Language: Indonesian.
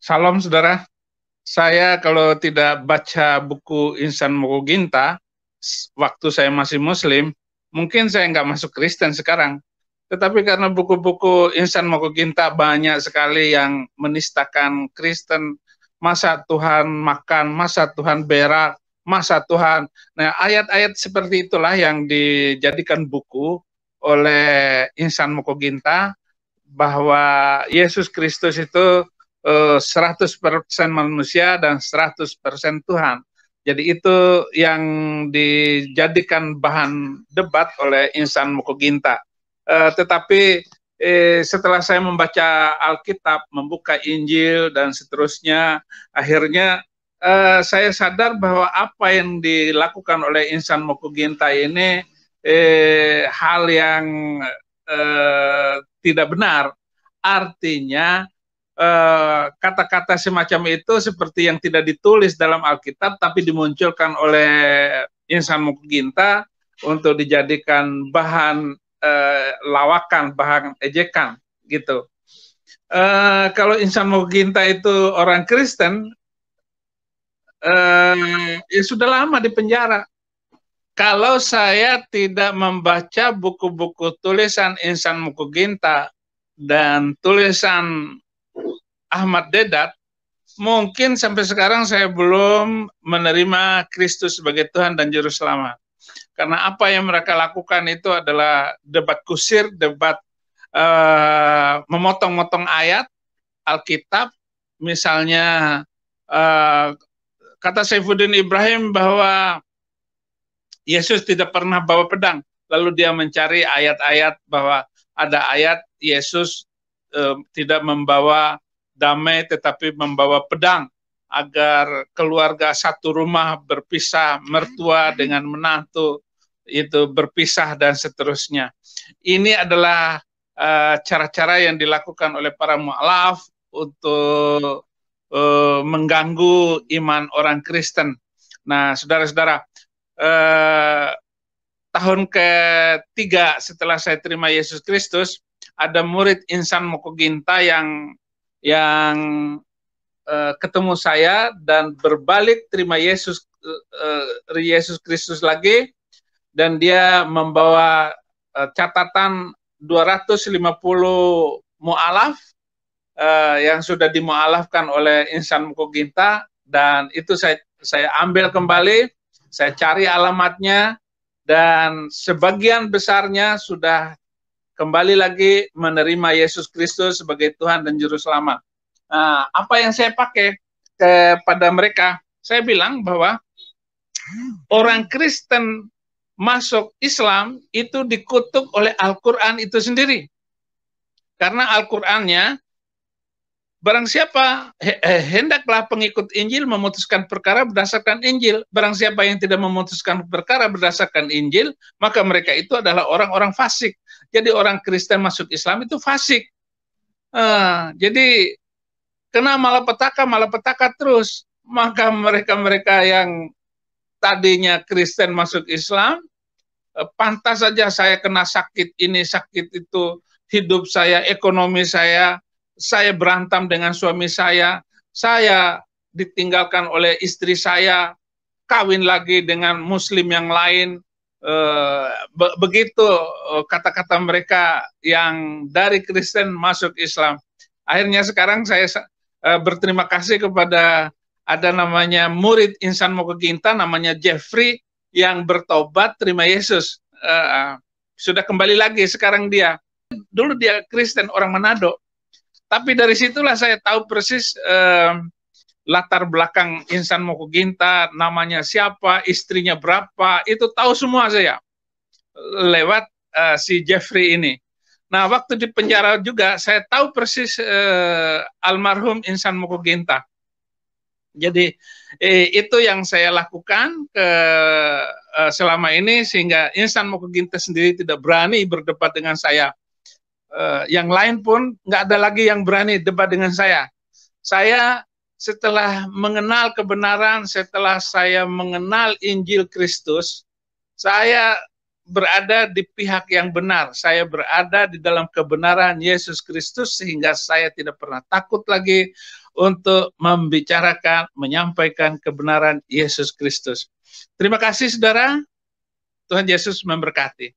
Salam saudara, saya kalau tidak baca buku Insan Mokoginta, waktu saya masih muslim, mungkin saya nggak masuk Kristen sekarang. Tetapi karena buku-buku Insan Mokoginta banyak sekali yang menistakan Kristen, masa Tuhan makan, masa Tuhan berak, masa Tuhan. Nah, ayat-ayat seperti itulah yang dijadikan buku oleh Insan Mokoginta, bahwa Yesus Kristus itu 100% manusia dan 100% Tuhan. Jadi itu yang dijadikan bahan debat oleh Insan Mokoginta. Tetapi setelah saya membaca Alkitab, membuka Injil dan seterusnya, akhirnya saya sadar bahwa apa yang dilakukan oleh Insan Mokoginta ini hal yang tidak benar. Artinya kata-kata semacam itu seperti yang tidak ditulis dalam Alkitab tapi dimunculkan oleh Insan Mokoginta untuk dijadikan bahan lawakan, bahan ejekan gitu. Kalau Insan Mokoginta itu orang Kristen, ya sudah lama di penjara. Kalau saya tidak membaca buku-buku tulisan Insan Mokoginta dan tulisan Ahmad Dedat, mungkin sampai sekarang saya belum menerima Kristus sebagai Tuhan dan Juru Selamat. Karena apa yang mereka lakukan itu adalah debat kusir, debat memotong-motong ayat Alkitab. Misalnya kata Saifuddin Ibrahim bahwa Yesus tidak pernah bawa pedang. Lalu dia mencari ayat-ayat bahwa ada ayat Yesus tidak membawa damai tetapi membawa pedang, agar keluarga satu rumah berpisah, mertua dengan menantu itu berpisah dan seterusnya. Ini adalah cara-cara yang dilakukan oleh para mu'alaf untuk mengganggu iman orang Kristen. Nah, saudara-saudara, tahun ketiga setelah saya terima Yesus Kristus, ada murid Insan Mokoginta yang ketemu saya dan berbalik terima Yesus Kristus lagi, dan dia membawa catatan 250 mu'alaf yang sudah dimu'alafkan oleh Insan Mokoginta, dan itu saya ambil kembali, saya cari alamatnya, dan sebagian besarnya sudah kembali lagi menerima Yesus Kristus sebagai Tuhan dan Juru Selamat. Nah, apa yang saya pakai kepada mereka, saya bilang bahwa orang Kristen masuk Islam itu dikutuk oleh Al-Quran itu sendiri. Karena Al-Qurannya, barang siapa hendaklah pengikut Injil memutuskan perkara berdasarkan Injil. Barang siapa yang tidak memutuskan perkara berdasarkan Injil, maka mereka itu adalah orang-orang fasik. Jadi orang Kristen masuk Islam itu fasik. Jadi kena malapetaka terus. Maka mereka-mereka yang tadinya Kristen masuk Islam, pantas saja saya kena sakit ini, sakit itu, hidup saya, ekonomi saya berantem dengan suami saya ditinggalkan oleh istri saya, kawin lagi dengan muslim yang lain. Begitu kata-kata mereka yang dari Kristen masuk Islam. Akhirnya sekarang saya berterima kasih kepada ada namanya murid Insan Mokoginta, namanya Jeffrey, yang bertobat terima Yesus. Sudah kembali lagi sekarang dia. Dulu dia Kristen, orang Manado. Tapi dari situlah saya tahu persis latar belakang Insan Mokoginta, namanya siapa, istrinya berapa, itu tahu semua saya lewat si Jeffrey ini. Nah, waktu di penjara juga saya tahu persis almarhum Insan Mokoginta. Jadi itu yang saya lakukan selama ini, sehingga Insan Mokoginta sendiri tidak berani berdebat dengan saya. Yang lain pun nggak ada lagi yang berani debat dengan saya. Saya setelah mengenal kebenaran, setelah saya mengenal Injil Kristus, saya berada di pihak yang benar. Saya berada di dalam kebenaran Yesus Kristus, sehingga saya tidak pernah takut lagi untuk membicarakan, menyampaikan kebenaran Yesus Kristus. Terima kasih saudara, Tuhan Yesus memberkati.